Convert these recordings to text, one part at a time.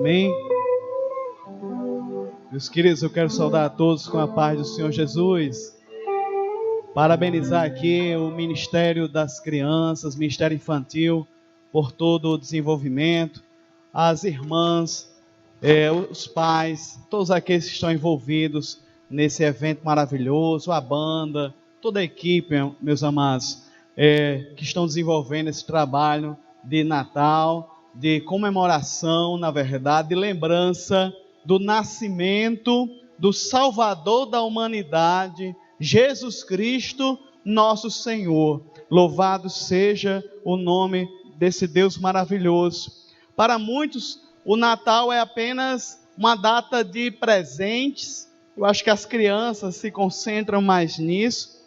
Amém? Meus queridos, eu quero saudar a todos com a paz do Senhor Jesus. Parabenizar aqui o Ministério das Crianças, Ministério Infantil, por todo o desenvolvimento. As irmãs, os pais, todos aqueles que estão envolvidos nesse evento maravilhoso, a banda, toda a equipe, meus amados, que estão desenvolvendo esse trabalho de Natal, de comemoração, na verdade, de lembrança do nascimento do Salvador da humanidade, Jesus Cristo, nosso Senhor. Louvado seja o nome desse Deus maravilhoso. Para muitos, o Natal é apenas uma data de presentes. Eu acho que as crianças se concentram mais nisso.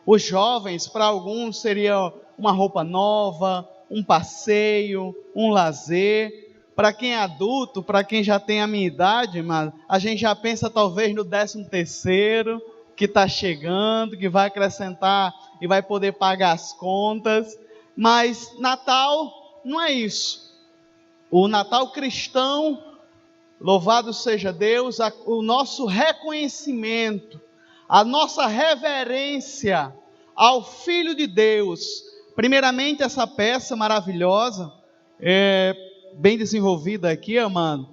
Os jovens, para alguns, seria uma roupa nova, um passeio, um lazer. Para quem é adulto, para quem já tem a minha idade, mas a gente já pensa talvez no 13º, que está chegando, que vai acrescentar e vai poder pagar as contas. Mas Natal não é isso. O Natal cristão, louvado seja Deus, o nosso reconhecimento, a nossa reverência ao Filho de Deus. Primeiramente, essa peça maravilhosa, bem desenvolvida aqui, amado,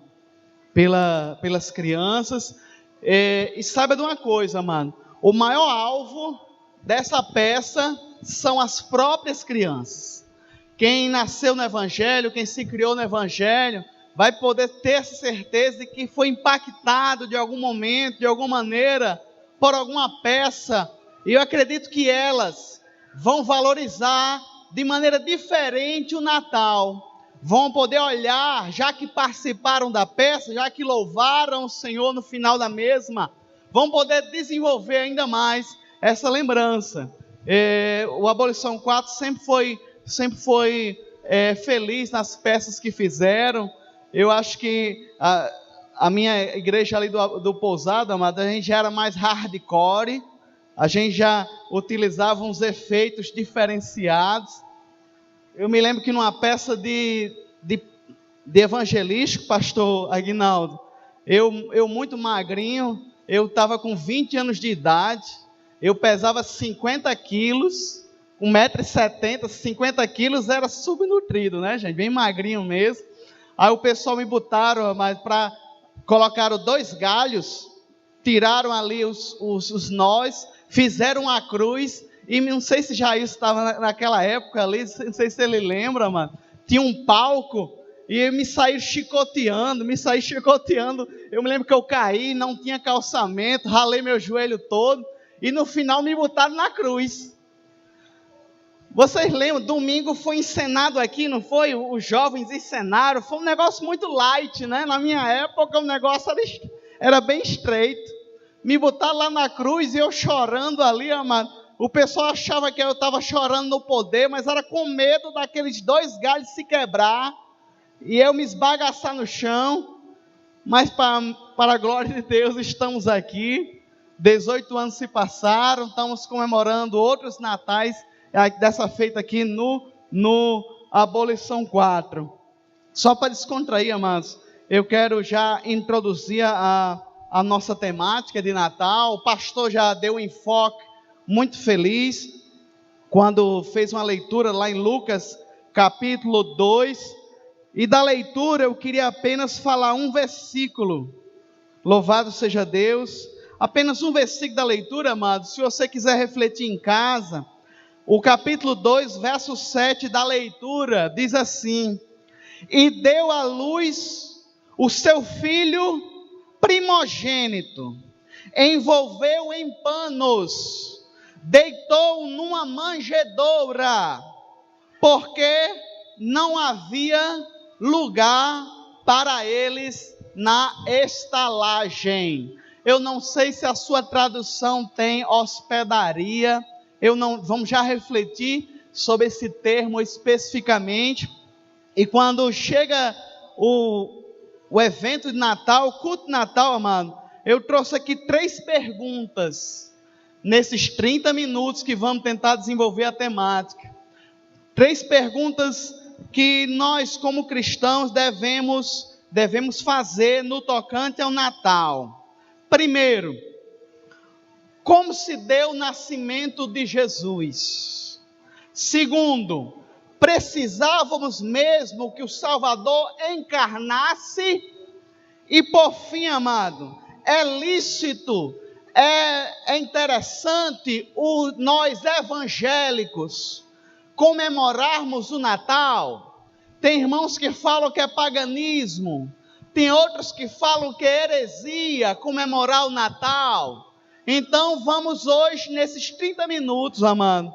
pelas crianças. E saiba de uma coisa, amado, o maior alvo dessa peça são as próprias crianças. Quem nasceu no Evangelho, quem se criou no Evangelho, vai poder ter essa certeza de que foi impactado de algum momento, de alguma maneira, por alguma peça. E eu acredito que elas vão valorizar de maneira diferente o Natal. Vão poder olhar, já que participaram da peça, já que louvaram o Senhor no final da mesma, vão poder desenvolver ainda mais essa lembrança. O Abolição 4 sempre foi feliz nas peças que fizeram. Eu acho que a minha igreja ali do Pousada, amado, a gente já era mais hardcore, a gente já utilizava uns efeitos diferenciados. Eu me lembro que numa peça de evangelístico, pastor Aguinaldo, eu muito magrinho, eu estava com 20 anos de idade, eu pesava 50 quilos, 1,70 m, 50 quilos, era subnutrido, né, gente? Bem magrinho mesmo. Aí o pessoal me botaram, mas colocaram 2 galhos, tiraram ali os nós, fizeram uma cruz. E não sei se Jair estava naquela época ali, não sei se ele lembra, mano. Tinha um palco e me saíram chicoteando. Eu me lembro que eu caí, não tinha calçamento, ralei meu joelho todo. E no final me botaram na cruz. Vocês lembram? Domingo foi encenado aqui, não foi? Os jovens encenaram. Foi um negócio muito light, né? Na minha época o negócio era bem estreito. Me botaram lá na cruz e eu chorando ali, amado. O pessoal achava que eu estava chorando no poder, mas era com medo daqueles 2 galhos se quebrar e eu me esbagaçar no chão. Mas para a glória de Deus estamos aqui. 18 anos se passaram, estamos comemorando outros natais dessa feita aqui no Abolição 4. Só para descontrair, amados, eu quero já introduzir a nossa temática de Natal. O pastor já deu um enfoque muito feliz, quando fez uma leitura lá em Lucas, capítulo 2, e da leitura eu queria apenas falar um versículo, louvado seja Deus, apenas um versículo da leitura, amado. Se você quiser refletir em casa, o capítulo 2, verso 7 da leitura, diz assim: e deu à luz o seu filho primogênito, envolveu em panos, deitou numa manjedoura, porque não havia lugar para eles na estalagem. Eu não sei se a sua tradução tem hospedaria. Vamos já refletir sobre esse termo especificamente. E quando chega o evento de Natal, o culto de Natal, amado, eu trouxe aqui 3 perguntas nesses 30 minutos que vamos tentar desenvolver a temática. 3 perguntas que nós, como cristãos, devemos devemos fazer no tocante ao Natal? Primeiro, como se deu o nascimento de Jesus? Segundo, precisávamos mesmo que o Salvador encarnasse? E por fim, amado, é lícito, é interessante nós evangélicos comemorarmos o Natal? Tem irmãos que falam que é paganismo, tem outros que falam que é heresia comemorar o Natal. Então vamos hoje, nesses 30 minutos, amado,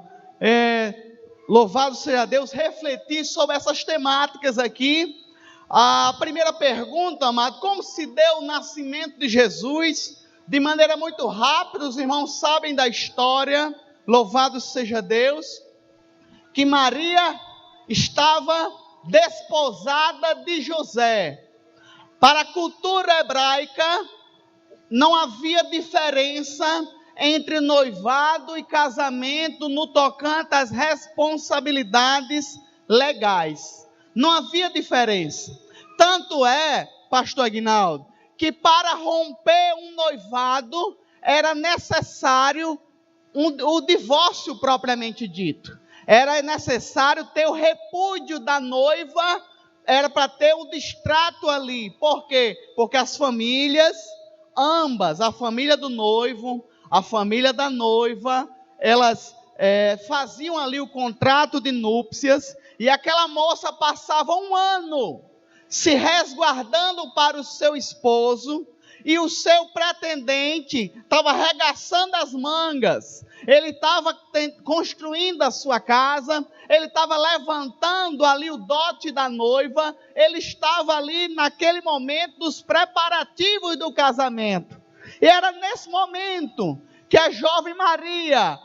louvado seja Deus, refletir sobre essas temáticas aqui. A primeira pergunta, amado, como se deu o nascimento de Jesus? De maneira muito rápida, os irmãos sabem da história, louvado seja Deus, que Maria estava desposada de José. Para a cultura hebraica, não havia diferença entre noivado e casamento no tocante às responsabilidades legais. Não havia diferença. Tanto é, pastor Aguinaldo, que para romper um noivado era necessário o divórcio propriamente dito. Era necessário ter o repúdio da noiva, era para ter o distrato ali. Por quê? Porque as famílias, ambas, a família do noivo, a família da noiva, elas faziam ali o contrato de núpcias, e aquela moça passava um ano se resguardando para o seu esposo, e o seu pretendente estava arregaçando as mangas, ele estava construindo a sua casa, ele estava levantando ali o dote da noiva, ele estava ali naquele momento dos preparativos do casamento. E era nesse momento que a jovem Maria,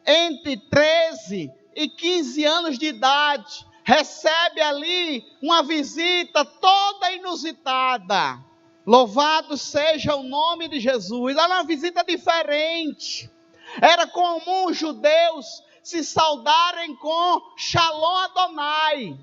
entre 13 e 15 anos de idade, recebe ali uma visita toda inusitada. Louvado seja o nome de Jesus. Era uma visita diferente. Era comum os judeus se saudarem com Shalom Adonai,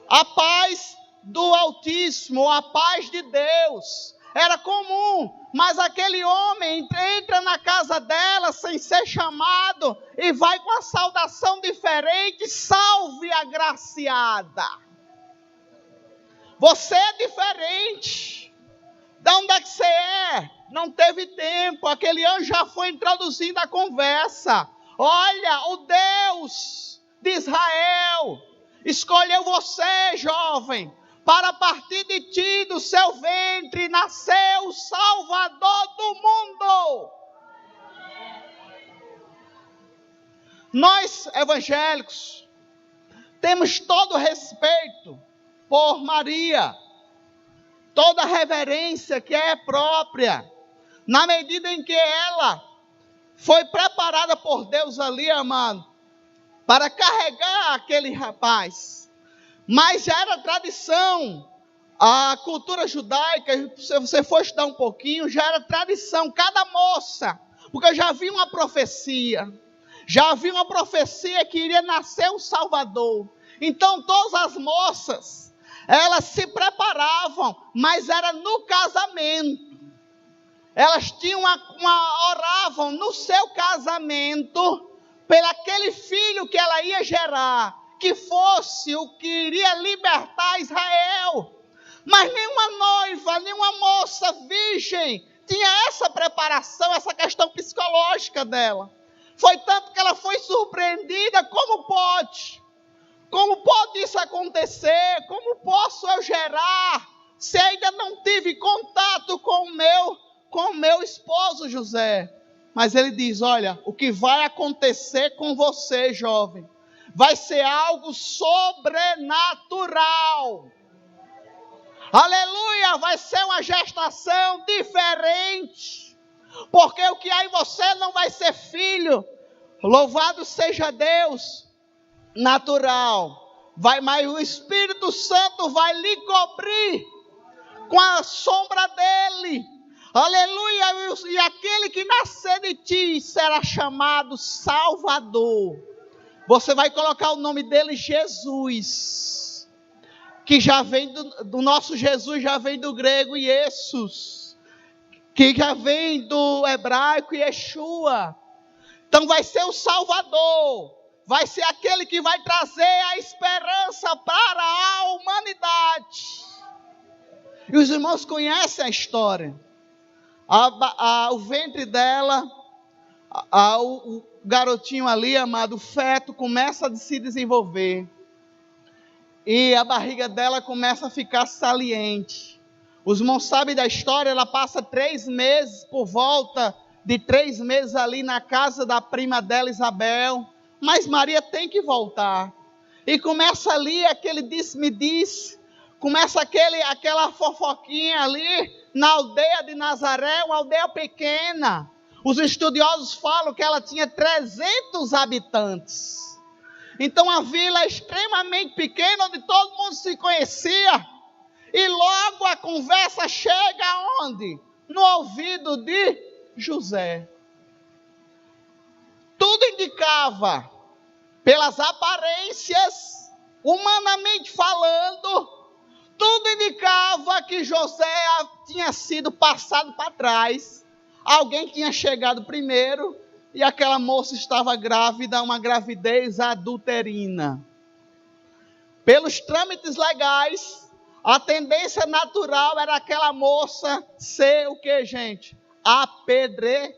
a paz do Altíssimo, a paz de Deus. Era comum, mas aquele homem entra na casa dela sem ser chamado e vai com a saudação diferente: salve agraciada. Você é diferente. De onde é que você é? Não teve tempo, aquele anjo já foi introduzindo a conversa. Olha, o Deus de Israel escolheu você, jovem, para partir de ti, do seu ventre, nasceu o Salvador do mundo. Nós, evangélicos, temos todo o respeito por Maria, toda a reverência que é própria, na medida em que ela foi preparada por Deus ali, amado, para carregar aquele rapaz. Mas já era tradição, a cultura judaica, se você for estudar um pouquinho, já era tradição, cada moça, porque já havia uma profecia que iria nascer um Salvador. Então todas as moças, elas se preparavam, mas era no casamento. Elas tinham oravam no seu casamento, pelo aquele filho que ela ia gerar, que fosse o que iria libertar Israel. Mas nenhuma noiva, nenhuma moça virgem tinha essa preparação, essa questão psicológica dela. Foi tanto que ela foi surpreendida. Como pode? Como pode isso acontecer? Como posso eu gerar, se ainda não tive contato com o meu esposo José? Mas ele diz: olha, o que vai acontecer com você, jovem, vai ser algo sobrenatural. Aleluia, vai ser uma gestação diferente, porque o que há em você não vai ser filho, louvado seja Deus, natural, mas o Espírito Santo vai lhe cobrir com a sombra dele. Aleluia, e aquele que nascer de ti será chamado Salvador. Você vai colocar o nome dele Jesus, que já vem do nosso Jesus, já vem do grego Jesus, que já vem do hebraico Yeshua. Então vai ser o Salvador, vai ser aquele que vai trazer a esperança para a humanidade. E os irmãos conhecem a história. O ventre dela, o garotinho ali, amado, o feto, começa a se desenvolver. E a barriga dela começa a ficar saliente. Os irmãos sabem da história, ela passa 3 meses, por volta de 3 meses ali na casa da prima dela, Isabel. Mas Maria tem que voltar. E começa ali aquele disse-me-disse, começa aquela fofoquinha ali na aldeia de Nazaré, uma aldeia pequena. Os estudiosos falam que ela tinha 300 habitantes. Então a vila é extremamente pequena, onde todo mundo se conhecia. E logo a conversa chega aonde? No ouvido de José. Tudo indicava, pelas aparências, humanamente falando, tudo indicava que José tinha sido passado para trás. Alguém tinha chegado primeiro e aquela moça estava grávida, uma gravidez adulterina. Pelos trâmites legais, a tendência natural era aquela moça ser o que, gente? Apedrejada.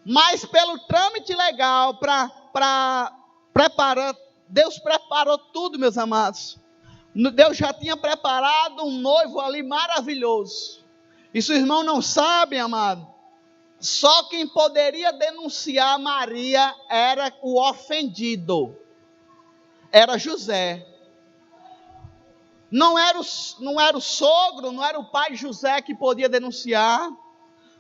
Mas pelo trâmite legal, para preparar, Deus preparou tudo, meus amados. Deus já tinha preparado um noivo ali maravilhoso. E se o irmão não sabe, amado, só quem poderia denunciar Maria era o ofendido. Era José. Não era o sogro, não era o pai de José que podia denunciar.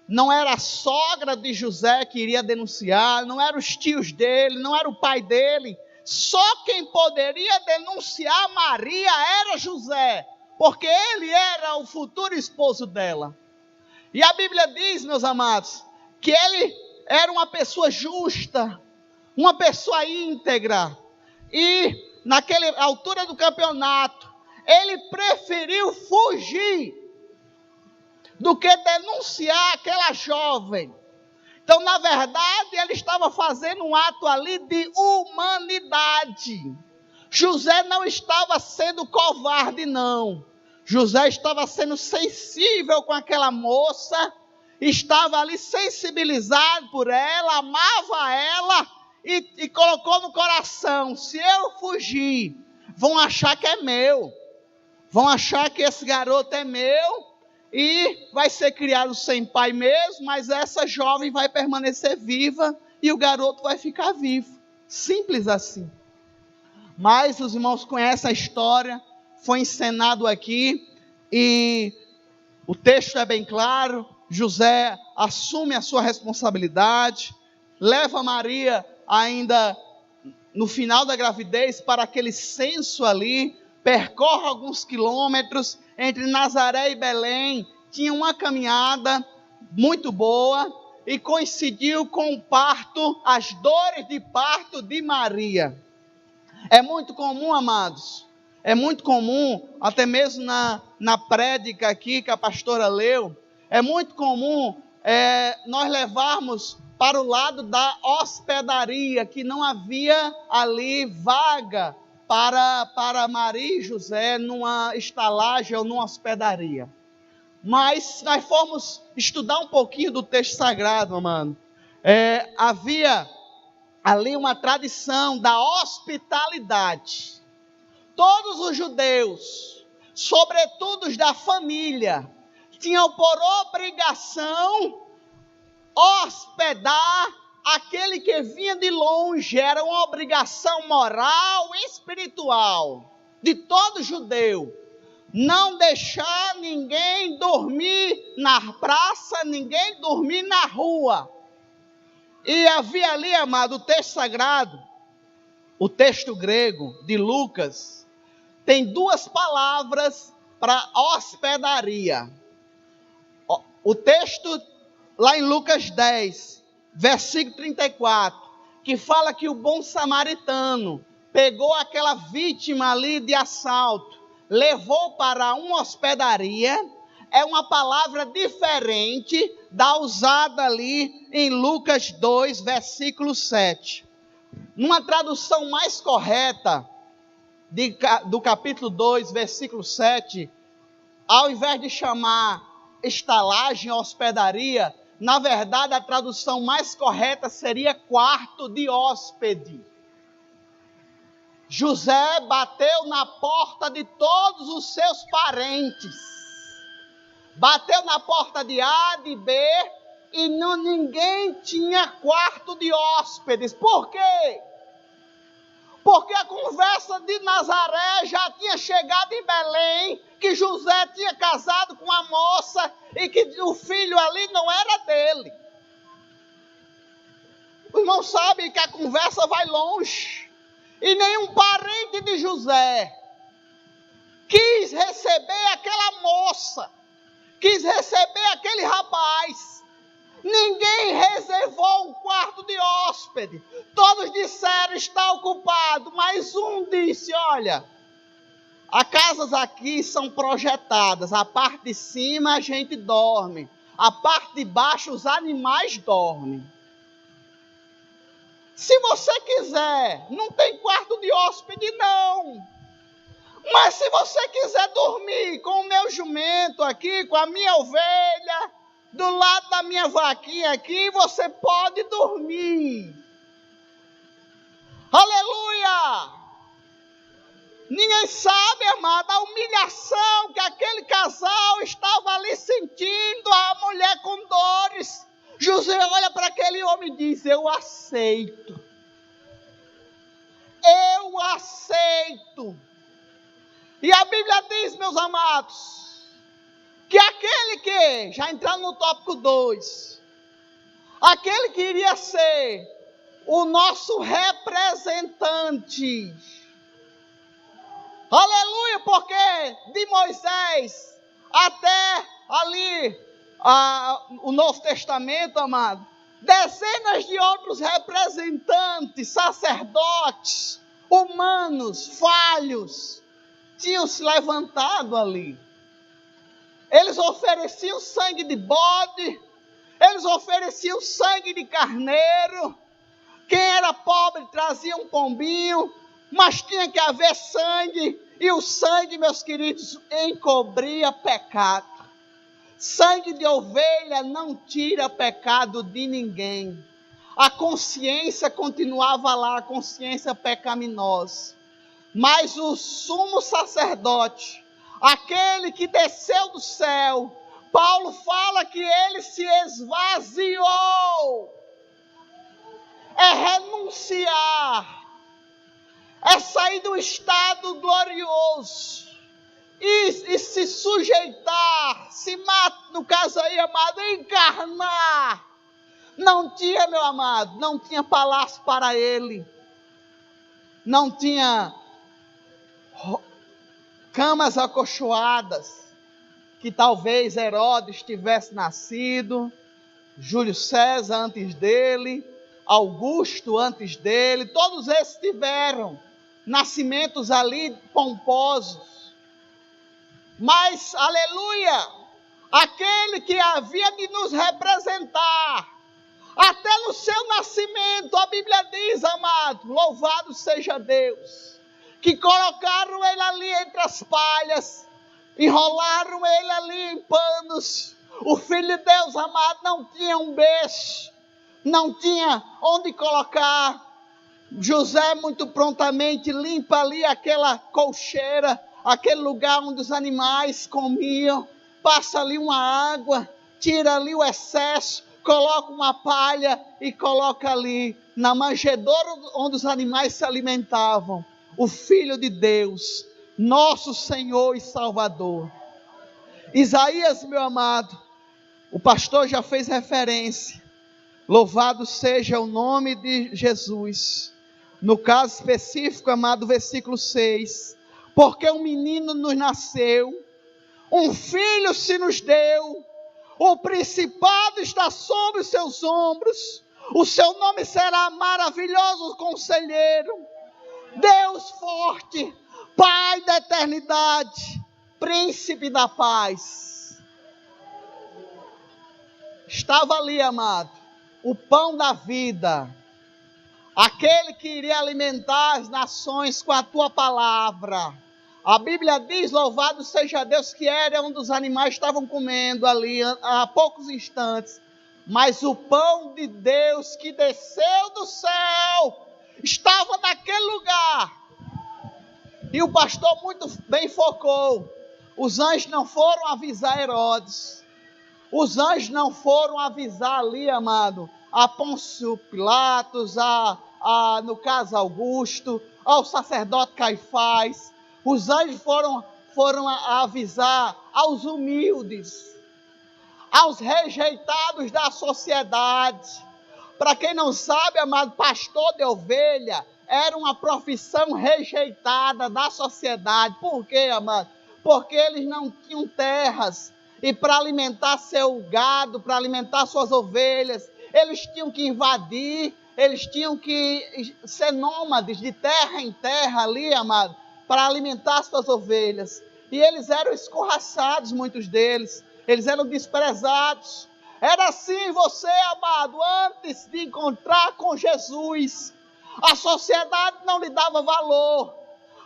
Não era a sogra de José que iria denunciar. Não eram os tios dele, não era o pai dele. Só quem poderia denunciar Maria era José, porque ele era o futuro esposo dela. E a Bíblia diz, meus amados, que ele era uma pessoa justa, uma pessoa íntegra. E naquela altura do campeonato, ele preferiu fugir do que denunciar aquela jovem. Então, na verdade, ele estava fazendo um ato ali de humanidade. José não estava sendo covarde, não. José estava sendo sensível com aquela moça, estava ali sensibilizado por ela, amava ela e colocou no coração: se eu fugir, vão achar que é meu, vão achar que esse garoto é meu, e vai ser criado sem pai mesmo, mas essa jovem vai permanecer viva e o garoto vai ficar vivo. Simples assim. Mas os irmãos conhecem a história, foi encenado aqui e o texto é bem claro. José assume a sua responsabilidade, leva Maria ainda no final da gravidez para aquele censo ali, percorre alguns quilômetros entre Nazaré e Belém, tinha uma caminhada muito boa e coincidiu com o parto, as dores de parto de Maria. É muito comum, amados, é muito comum, até mesmo na prédica aqui que a pastora leu, é muito comum nós levarmos para o lado da hospedaria, que não havia ali vaga para Maria e José numa estalagem ou numa hospedaria. Mas se nós formos estudar um pouquinho do texto sagrado, amado, havia ali uma tradição da hospitalidade. Todos os judeus, sobretudo os da família, tinham por obrigação hospedar aquele que vinha de longe. Era uma obrigação moral e espiritual de todo judeu. Não deixar ninguém dormir na praça, ninguém dormir na rua. E havia ali, amado, o texto sagrado, o texto grego de Lucas, tem 2 palavras para hospedaria. O texto lá em Lucas 10, versículo 34, que fala que o bom samaritano pegou aquela vítima ali de assalto, levou para uma hospedaria, é uma palavra diferente da usada ali em Lucas 2, versículo 7. Numa tradução mais correta do capítulo 2, versículo 7, ao invés de chamar estalagem, hospedaria, na verdade a tradução mais correta seria quarto de hóspede. José bateu na porta de todos os seus parentes. Bateu na porta de A, de B, e ninguém tinha quarto de hóspedes. Por quê? Porque a conversa de Nazaré já tinha chegado em Belém, que José tinha casado com a moça e que o filho ali não era dele. O irmão sabe que a conversa vai longe. E nenhum parente de José quis receber aquela moça, quis receber aquele rapaz. Ninguém reservou um quarto de hóspede. Todos disseram, está ocupado. Mas um disse, olha, as casas aqui são projetadas. A parte de cima a gente dorme. A parte de baixo os animais dormem. Se você quiser, não tem quarto de hóspede não. Mas se você quiser dormir com o meu jumento aqui, com a minha ovelha, do lado da minha vaquinha aqui, você pode dormir. Aleluia! Ninguém sabe, amado, a humilhação que aquele casal estava ali sentindo, a mulher com dores. José olha para aquele homem e diz, eu aceito. Eu aceito. E a Bíblia diz, meus amados, que aquele que, já entrando no tópico 2, aquele que iria ser o nosso representante, aleluia, porque de Moisés até ali, o Novo Testamento, amado, dezenas de outros representantes, sacerdotes, humanos, falhos, tinham se levantado ali. Eles ofereciam sangue de bode, eles ofereciam sangue de carneiro. Quem era pobre trazia um pombinho, mas tinha que haver sangue, e o sangue, meus queridos, encobria pecado. Sangue de ovelha não tira pecado de ninguém. A consciência continuava lá, a consciência pecaminosa. Mas o sumo sacerdote, aquele que desceu do céu, Paulo fala que ele se esvaziou. É renunciar. É sair do estado glorioso. E se sujeitar, no caso aí, amado, encarnar. Não tinha, meu amado, não tinha palácio para ele. Não tinha camas acolchoadas, que talvez Herodes tivesse nascido, Júlio César antes dele, Augusto antes dele, todos esses tiveram nascimentos ali pomposos. Mas, aleluia, aquele que havia de nos representar, até no seu nascimento, a Bíblia diz, amado, louvado seja Deus, que colocaram ele ali entre as palhas, enrolaram ele ali em panos. O Filho de Deus, amado, não tinha um berço, não tinha onde colocar. José muito prontamente limpa ali aquela colcheira, aquele lugar onde os animais comiam, passa ali uma água, tira ali o excesso, coloca uma palha e coloca ali na manjedoura onde os animais se alimentavam, o Filho de Deus, nosso Senhor e Salvador. Isaías, meu amado, o pastor já fez referência, louvado seja o nome de Jesus. No caso específico, amado, versículo 6, porque um menino nos nasceu, um filho se nos deu, o principado está sobre os seus ombros, o seu nome será maravilhoso conselheiro, Deus forte, Pai da eternidade, Príncipe da paz. Estava ali, amado, o pão da vida, aquele que iria alimentar as nações com a tua palavra. A Bíblia diz, louvado seja Deus, que era um dos animais que estavam comendo ali há poucos instantes. Mas o pão de Deus que desceu do céu estava naquele lugar. E o pastor muito bem focou. Os anjos não foram avisar Herodes. Os anjos não foram avisar ali, amado, a Pôncio Pilatos, no caso Augusto, ao sacerdote Caifás. Os anjos foram avisar aos humildes, aos rejeitados da sociedade. Para quem não sabe, amado, pastor de ovelha era uma profissão rejeitada da sociedade. Por quê, amado? Porque eles não tinham terras. E para alimentar seu gado, para alimentar suas ovelhas, eles tinham que invadir, eles tinham que ser nômades de terra em terra ali, amado, para alimentar suas ovelhas. E eles eram escorraçados, muitos deles. Eles eram desprezados. Era assim você, amado, antes de encontrar com Jesus. A sociedade não lhe dava valor.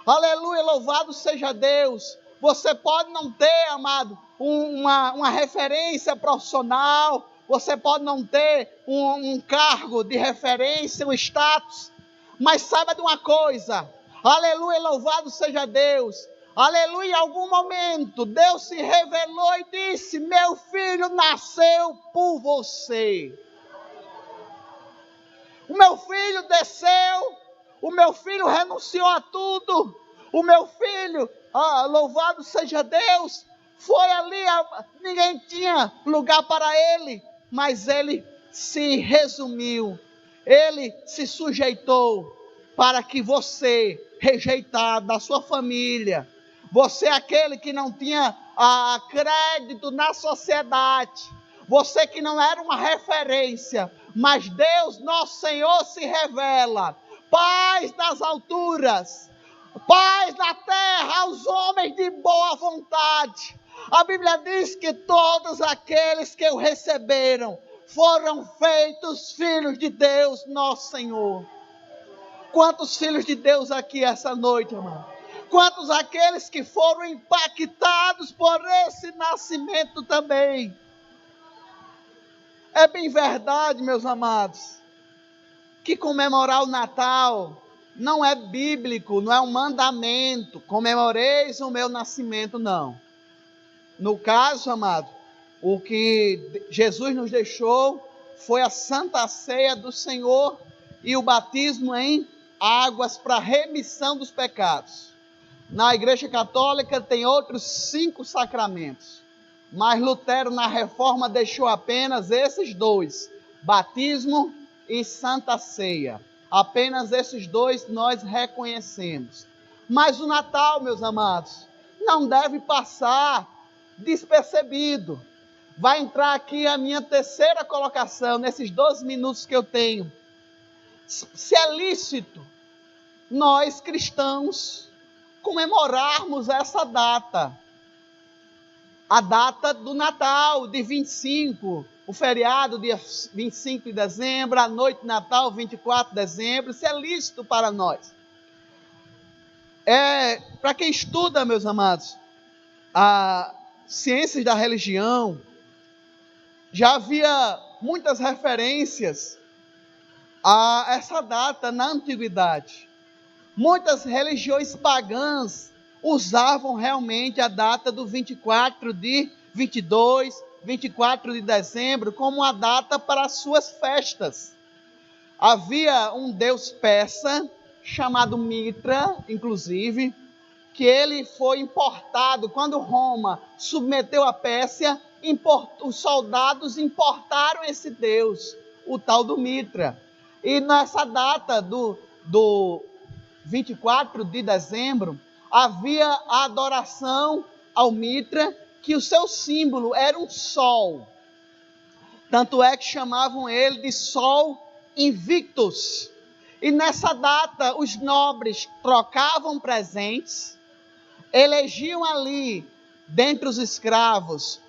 Aleluia, louvado seja Deus. Você pode não ter, amado, uma referência profissional. Você pode não ter um cargo de referência, um status. Mas saiba de uma coisa. Aleluia, louvado seja Deus. Aleluia, em algum momento Deus se revelou e disse: meu filho nasceu por você. O meu filho desceu, o meu filho renunciou a tudo. O meu filho, louvado seja Deus, foi ali, ninguém tinha lugar para ele, mas ele se resumiu, ele se sujeitou para que você, rejeitado da sua família, você aquele que não tinha crédito na sociedade, você que não era uma referência, mas Deus, nosso Senhor, se revela, paz nas alturas, paz na terra aos homens de boa vontade. A Bíblia diz que todos aqueles que o receberam foram feitos filhos de Deus, nosso Senhor. Quantos filhos de Deus aqui essa noite, irmão? Quantos aqueles que foram impactados por esse nascimento também? É bem verdade, meus amados, que comemorar o Natal não é bíblico, não é um mandamento. Comemoreis o meu nascimento, não. No caso, amado, o que Jesus nos deixou foi a Santa Ceia do Senhor e o batismo em águas para remissão dos pecados. Na Igreja Católica tem outros 5 sacramentos, mas Lutero na Reforma deixou apenas esses 2, batismo e Santa Ceia. Apenas esses 2 nós reconhecemos. Mas o Natal, meus amados, não deve passar despercebido. Vai entrar aqui a minha terceira colocação, nesses 12 minutos que eu tenho. Se é lícito nós cristãos comemorarmos essa data, a data do Natal, de 25, o feriado, dia 25 de dezembro, a noite de Natal, 24 de dezembro, isso é lícito para nós. Para quem estuda, meus amados, a ciências da religião, já havia muitas referências a essa data na antiguidade. Muitas religiões pagãs usavam realmente a data do 24 de 22, 24 de dezembro como a data para as suas festas. Havia um deus persa, chamado Mitra, inclusive, que ele foi importado, quando Roma submeteu a Pérsia, os soldados importaram esse deus, o tal do Mitra. E nessa data do 24 de dezembro, havia a adoração ao Mitra, que o seu símbolo era um sol. Tanto é que chamavam ele de Sol Invictus. E nessa data, os nobres trocavam presentes, elegiam ali, dentre os escravos,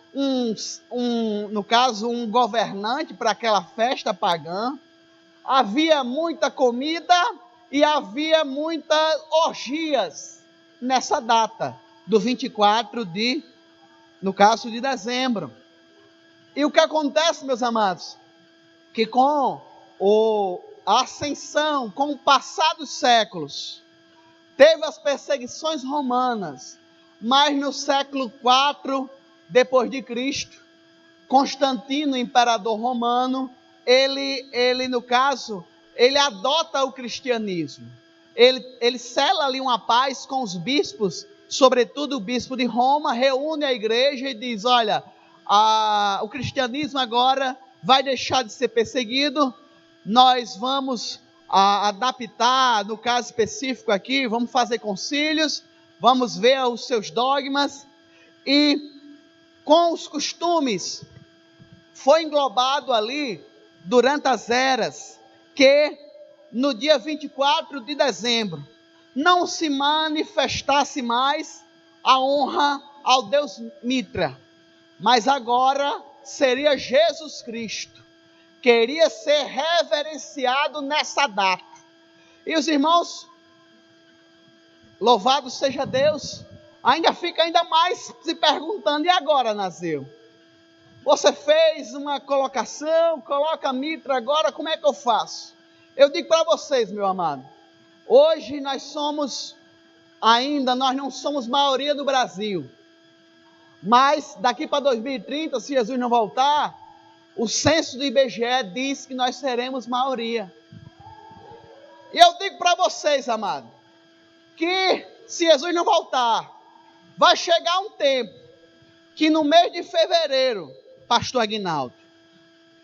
no caso, um governante para aquela festa pagã. Havia muita comida e havia muitas orgias nessa data, do 24 no caso de dezembro. E o que acontece, meus amados? Que com a ascensão, com o passar dos séculos, teve as perseguições romanas, mas no século IV depois de Cristo, Constantino, imperador romano, ele no caso, ele adota o cristianismo. Ele sela ali uma paz com os bispos, sobretudo o bispo de Roma, reúne a igreja e diz: olha, o cristianismo agora vai deixar de ser perseguido, nós vamos adaptar, no caso específico aqui, vamos fazer concílios, vamos ver os seus dogmas, e com os costumes foi englobado ali, durante as eras, que no dia 24 de dezembro não se manifestasse mais a honra ao Deus Mitra, mas agora seria Jesus Cristo, queria ser reverenciado nessa data. E os irmãos, louvado seja Deus, fica ainda mais se perguntando: e agora, Nazeu? Você fez uma colocação, coloca a mitra agora, como é que eu faço? Eu digo para vocês, meu amado, hoje nós não somos maioria do Brasil, mas daqui para 2030, se Jesus não voltar, o censo do IBGE diz que nós seremos maioria. E eu digo para vocês, amado, que se Jesus não voltar, vai chegar um tempo que no mês de fevereiro, pastor Aguinaldo,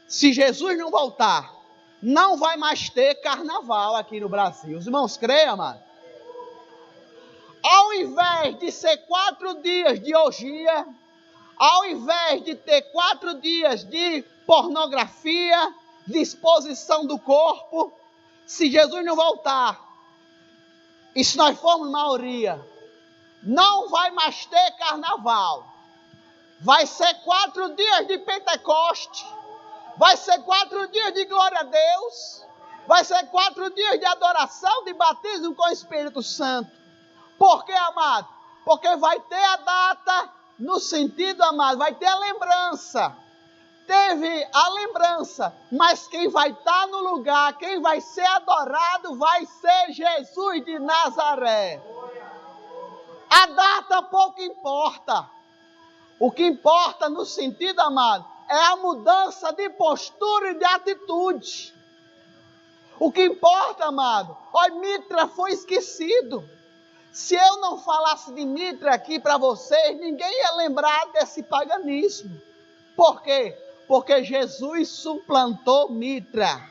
se Jesus não voltar, não vai mais ter carnaval aqui no Brasil. Os irmãos creem, amado? Ao invés de ser 4 dias de orgia, ao invés de ter 4 dias de pornografia, de exposição do corpo, se Jesus não voltar, e se nós formos maioria, não vai mais ter carnaval. Vai ser 4 dias de Pentecoste, vai ser 4 dias de glória a Deus, vai ser 4 dias de adoração, de batismo com o Espírito Santo. Por quê, amado? Porque vai ter a data, no sentido, amado, vai ter a lembrança. Teve a lembrança, mas quem vai estar no lugar, quem vai ser adorado, vai ser Jesus de Nazaré. A data pouco importa. O que importa no sentido, amado, é a mudança de postura e de atitude. O que importa, amado, Mitra foi esquecido. Se eu não falasse de Mitra aqui para vocês, ninguém ia lembrar desse paganismo. Por quê? Porque Jesus suplantou Mitra.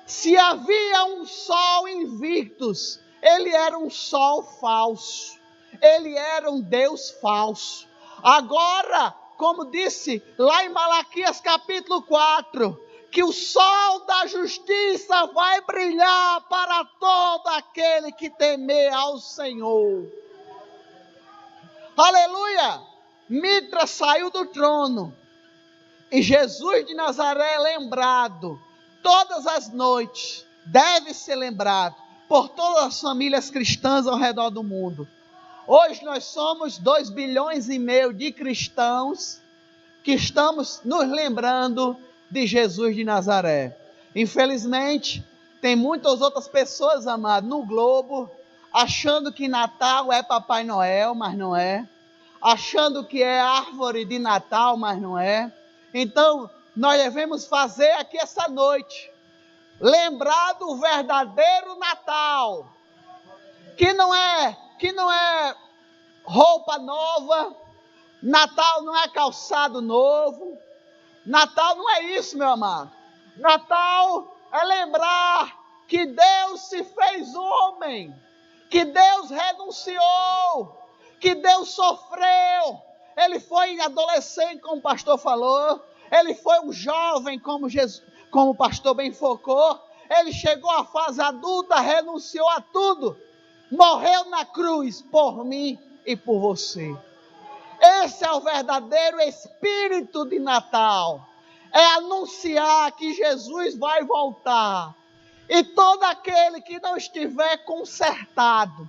Se havia um sol invictus, ele era um sol falso. Ele era um Deus falso. Agora, como disse lá em Malaquias capítulo 4, que o sol da justiça vai brilhar para todo aquele que temer ao Senhor. Aleluia! Mitra saiu do trono e Jesus de Nazaré é lembrado todas as noites, deve ser lembrado por todas as famílias cristãs ao redor do mundo. Hoje nós somos 2,5 bilhões de cristãos que estamos nos lembrando de Jesus de Nazaré. Infelizmente, tem muitas outras pessoas, amados, no globo, achando que Natal é Papai Noel, mas não é. Achando que é árvore de Natal, mas não é. Então, nós devemos fazer aqui essa noite, lembrar do verdadeiro Natal, que não é roupa nova, Natal não é calçado novo, Natal não é isso, meu amado. Natal é lembrar que Deus se fez homem, que Deus renunciou, que Deus sofreu. Ele foi adolescente, como o pastor falou, ele foi um jovem, como o pastor bem focou, ele chegou à fase adulta, renunciou a tudo, morreu na cruz por mim e por você. Esse é o verdadeiro espírito de Natal. É anunciar que Jesus vai voltar. E todo aquele que não estiver consertado,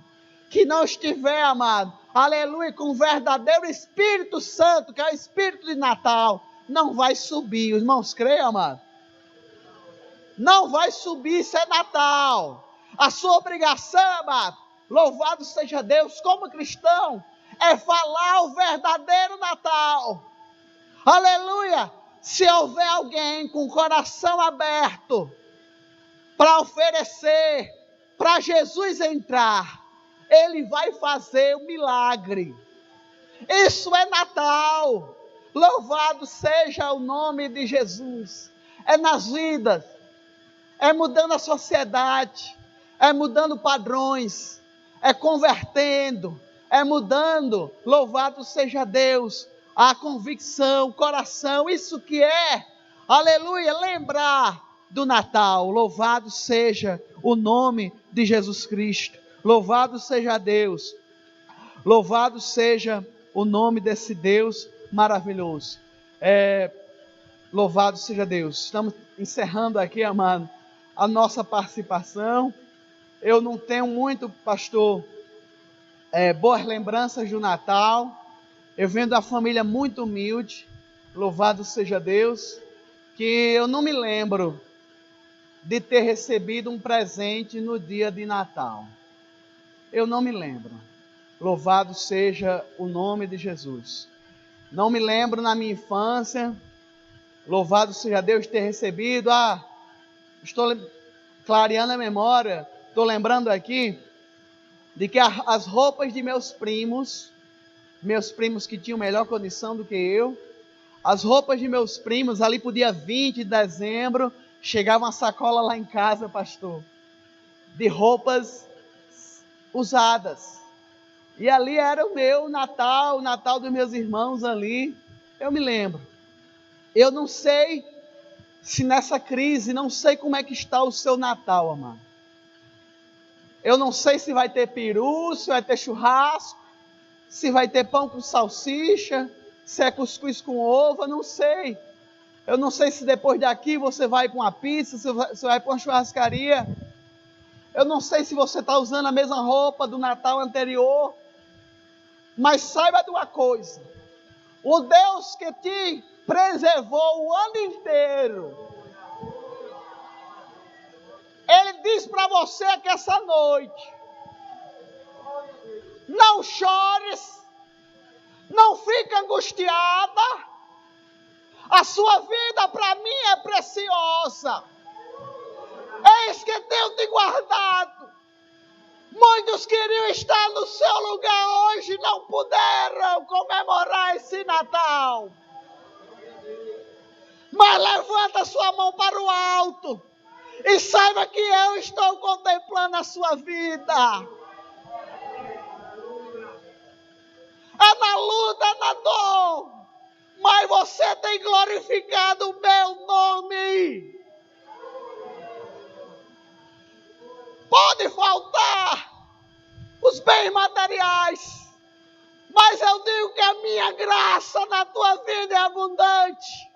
que não estiver, amado, aleluia, com o verdadeiro Espírito Santo, que é o Espírito de Natal, não vai subir. Os irmãos creiam, amado? Não vai subir, isso é Natal. A sua obrigação, amado, louvado seja Deus, como cristão, é falar o verdadeiro Natal. Aleluia! Se houver alguém com o coração aberto para oferecer, para Jesus entrar, ele vai fazer um milagre. Isso é Natal. Louvado seja o nome de Jesus. É nas vidas, é mudando a sociedade, é mudando padrões, é convertendo, é mudando, louvado seja Deus, a convicção, o coração, isso que é, aleluia, lembrar do Natal. Louvado seja o nome de Jesus Cristo, louvado seja Deus, louvado seja o nome desse Deus maravilhoso. Louvado seja Deus. Estamos encerrando aqui, amado, a nossa participação. Eu não tenho muito, pastor, boas lembranças do Natal. Eu venho da família muito humilde, louvado seja Deus, que eu não me lembro de ter recebido um presente no dia de Natal. Eu não me lembro. Louvado seja o nome de Jesus. Não me lembro na minha infância, louvado seja Deus, ter recebido. Estou clareando a memória, estou lembrando aqui de que as roupas de meus primos que tinham melhor condição do que eu, as roupas de meus primos, ali pro dia 20 de dezembro, chegava uma sacola lá em casa, pastor, de roupas usadas. E ali era o meu Natal, o Natal dos meus irmãos ali. Eu me lembro. Eu não sei se nessa crise, não sei como é que está o seu Natal, amado. Eu não sei se vai ter peru, se vai ter churrasco, se vai ter pão com salsicha, se é cuscuz com ovo, eu não sei. Eu não sei se depois daqui você vai para uma pizza, se você vai para uma churrascaria. Eu não sei se você está usando a mesma roupa do Natal anterior. Mas saiba de uma coisa: o Deus que te preservou o ano inteiro, Ele diz para você que essa noite, não chores, não fique angustiada, a sua vida para mim é preciosa, eis que tenho te guardado. Muitos queriam estar no seu lugar hoje, não puderam comemorar esse Natal. Mas levanta sua mão para o alto e saiba que eu estou contemplando a sua vida. É na luta, é na dor, mas você tem glorificado o meu nome. Pode faltar os bens materiais, mas eu digo que a minha graça na tua vida é abundante.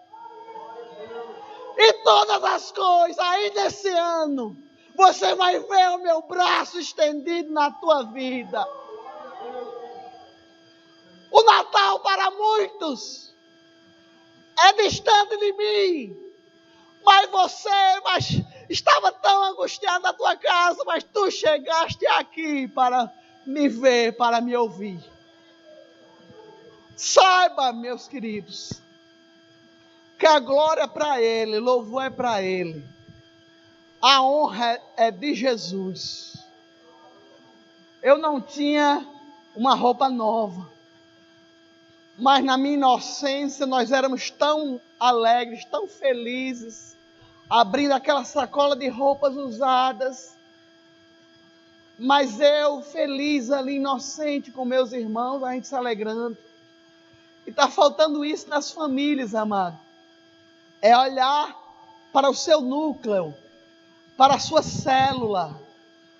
E todas as coisas, ainda esse ano, você vai ver o meu braço estendido na tua vida. O Natal para muitos é distante de mim, mas você estava tão angustiado na tua casa, mas tu chegaste aqui para me ver, para me ouvir. Saiba, meus queridos, que a glória é para Ele, louvor é para Ele, a honra é de Jesus. Eu não tinha uma roupa nova, mas na minha inocência nós éramos tão alegres, tão felizes, abrindo aquela sacola de roupas usadas, mas eu feliz ali, inocente com meus irmãos, a gente se alegrando. E está faltando isso nas famílias, amado. É olhar para o seu núcleo, para a sua célula,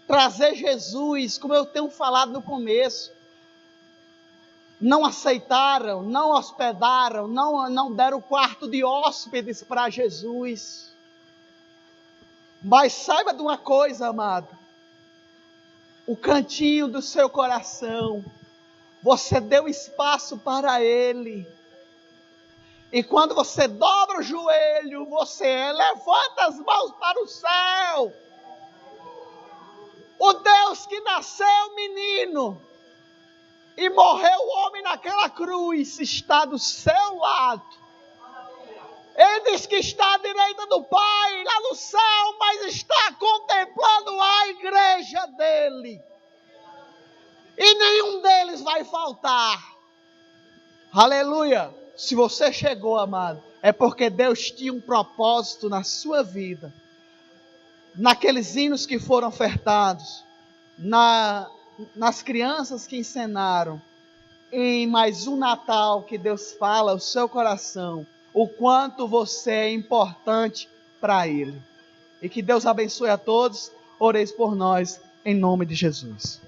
trazer Jesus, como eu tenho falado no começo. Não aceitaram, não hospedaram, não deram quarto de hóspedes para Jesus. Mas saiba de uma coisa, amado, o cantinho do seu coração, você deu espaço para Ele. E quando você dobra o joelho, você levanta as mãos para o céu. O Deus que nasceu menino e morreu o homem naquela cruz está do seu lado. Ele diz que está à direita do Pai, lá no céu, mas está contemplando a igreja dele. E nenhum deles vai faltar. Aleluia! Se você chegou, amado, é porque Deus tinha um propósito na sua vida. Naqueles hinos que foram ofertados, nas crianças que ensinaram, em mais um Natal que Deus fala ao seu coração, o quanto você é importante para Ele. E que Deus abençoe a todos. Oreis por nós, em nome de Jesus.